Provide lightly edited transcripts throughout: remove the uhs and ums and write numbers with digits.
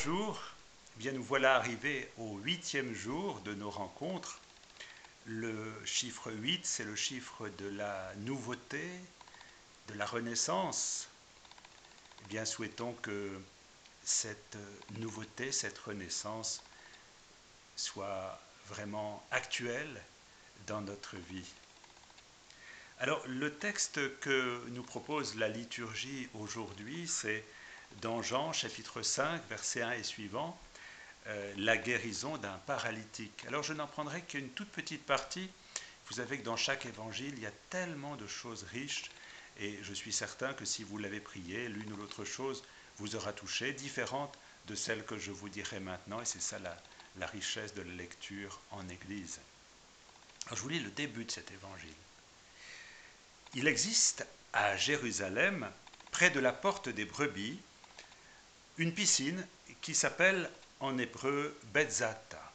bonjour. Eh bien, nous voilà arrivés au 8e jour de nos rencontres. Le chiffre 8, c'est le chiffre de la nouveauté, de la renaissance. Eh bien, souhaitons que cette nouveauté, cette renaissance soit vraiment actuelle dans notre vie. Alors, le texte que nous propose la liturgie aujourd'hui, c'est dans Jean chapitre 5, verset 1 et suivant, la guérison d'un paralytique. Alors, je n'en prendrai qu'une toute petite partie. Vous savez que dans chaque évangile, il y a tellement de choses riches, et je suis certain que si vous l'avez prié, l'une ou l'autre chose vous aura touché, différente de celle que je vous dirai maintenant, et c'est ça la richesse de la lecture en Église. Alors, je vous lis le début de cet évangile. Il existe à Jérusalem, près de la porte des brebis, une piscine qui s'appelle en hébreu Betzata.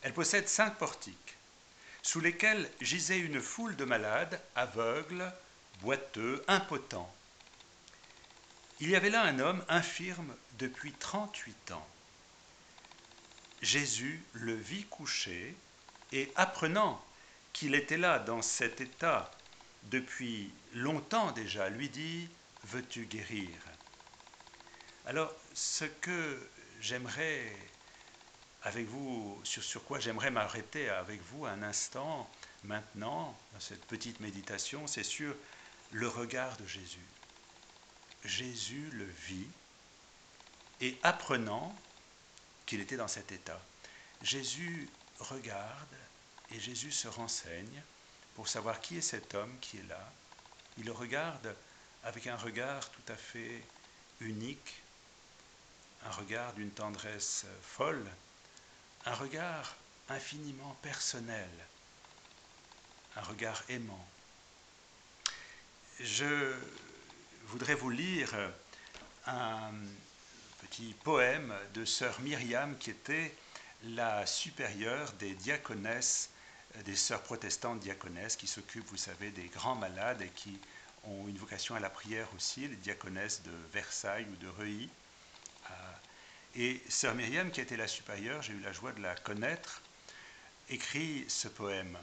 Elle possède 5 portiques, sous lesquels gisait une foule de malades, aveugles, boiteux, impotents. Il y avait là un homme infirme depuis 38 ans. Jésus le vit couché et, apprenant qu'il était là dans cet état depuis longtemps déjà, lui dit « Veux-tu guérir ?» Alors, ce que j'aimerais avec vous, sur quoi j'aimerais m'arrêter avec vous un instant, maintenant, dans cette petite méditation, c'est sur le regard de Jésus. Jésus le vit et apprenant qu'il était dans cet état, Jésus regarde et Jésus se renseigne pour savoir qui est cet homme qui est là. Il le regarde avec un regard tout à fait unique, un regard d'une tendresse folle, un regard infiniment personnel, un regard aimant. Je voudrais vous lire un petit poème de sœur Myriam qui était la supérieure des diaconesses, des sœurs protestantes diaconesses qui s'occupent, vous savez, des grands malades et qui ont une vocation à la prière aussi, les diaconesses de Versailles ou de Reuilly. Et sœur Myriam, qui était la supérieure, j'ai eu la joie de la connaître, écrit ce poème.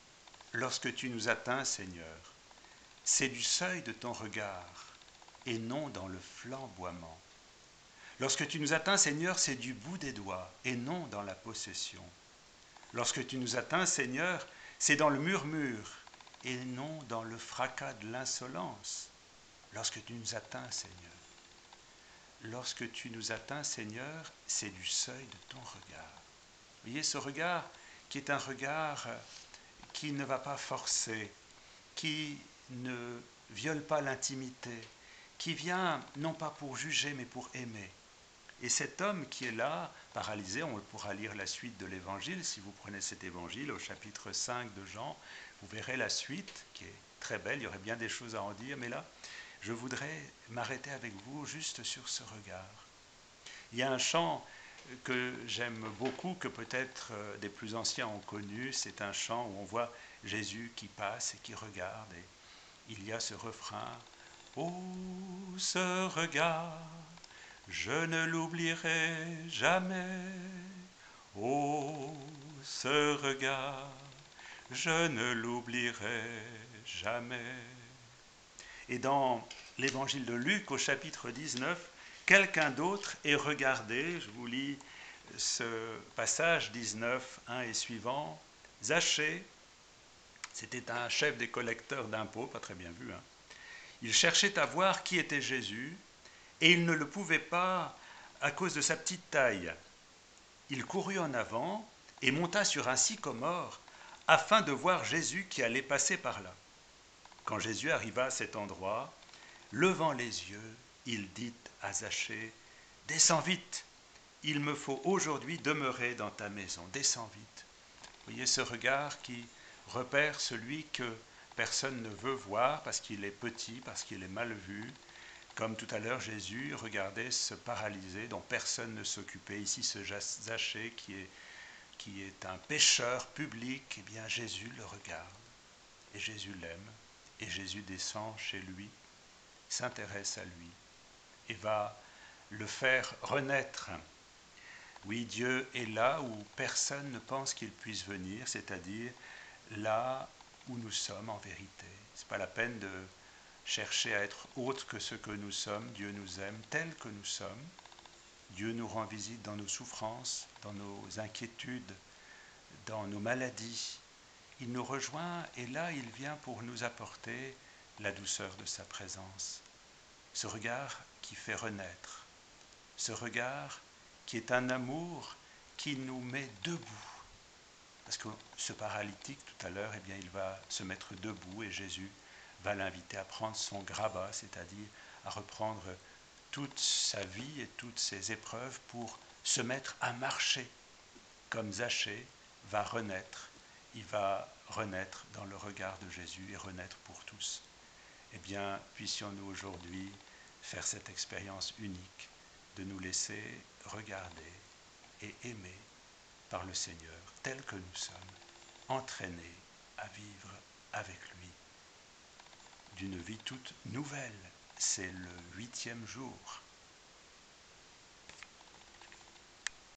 « Lorsque tu nous atteins, Seigneur, c'est du seuil de ton regard et non dans le flamboiement. Lorsque tu nous atteins, Seigneur, c'est du bout des doigts et non dans la possession. Lorsque tu nous atteins, Seigneur, c'est dans le murmure et non dans le fracas de l'insolence. Lorsque tu nous atteins, Seigneur. Lorsque tu nous atteins, Seigneur, c'est du seuil de ton regard. » Vous voyez, ce regard qui est un regard qui ne va pas forcer, qui ne viole pas l'intimité, qui vient non pas pour juger mais pour aimer. Et cet homme qui est là, paralysé, on pourra lire la suite de l'évangile, si vous prenez cet évangile au chapitre 5 de Jean, vous verrez la suite qui est très belle, il y aurait bien des choses à en dire, mais là, je voudrais m'arrêter avec vous juste sur ce regard. Il y a un chant que j'aime beaucoup, que peut-être des plus anciens ont connu, c'est un chant où on voit Jésus qui passe et qui regarde, et il y a ce refrain « Oh, ce regard, je ne l'oublierai jamais. Oh, ce regard, je ne l'oublierai jamais. » Et dans l'évangile de Luc, au chapitre 19, quelqu'un d'autre est regardé, je vous lis ce passage 19, 1 et suivant. Zachée, c'était un chef des collecteurs d'impôts, pas très bien vu, hein. Il cherchait à voir qui était Jésus, et il ne le pouvait pas à cause de sa petite taille. Il courut en avant et monta sur un sycomore afin de voir Jésus qui allait passer par là. Quand Jésus arriva à cet endroit, levant les yeux, il dit à Zachée, « Descends vite, il me faut aujourd'hui demeurer dans ta maison, descends vite. » Vous voyez ce regard qui repère celui que personne ne veut voir parce qu'il est petit, parce qu'il est mal vu. Comme tout à l'heure, Jésus regardait ce paralysé dont personne ne s'occupait. Ici, ce Zachée qui est un pécheur public, eh bien Jésus le regarde. Et Jésus l'aime. Et Jésus descend chez lui, s'intéresse à lui et va le faire renaître. Oui, Dieu est là où personne ne pense qu'il puisse venir, c'est-à-dire là où nous sommes en vérité. Ce n'est pas la peine de chercher à être autre que ce que nous sommes. Dieu nous aime tel que nous sommes. Dieu nous rend visite dans nos souffrances, dans nos inquiétudes, dans nos maladies. Il nous rejoint et là, il vient pour nous apporter la douceur de sa présence. Ce regard qui fait renaître, ce regard qui est un amour qui nous met debout. Parce que ce paralytique, tout à l'heure, eh bien, il va se mettre debout et Jésus va l'inviter à prendre son grabat, c'est-à-dire à reprendre toute sa vie et toutes ses épreuves pour se mettre à marcher, comme Zachée va renaître. Il va renaître dans le regard de Jésus et renaître pour tous. Eh bien, puissions-nous aujourd'hui faire cette expérience unique de nous laisser regarder et aimer par le Seigneur tel que nous sommes, entraînés à vivre avec lui d'une vie toute nouvelle. C'est le 8e jour.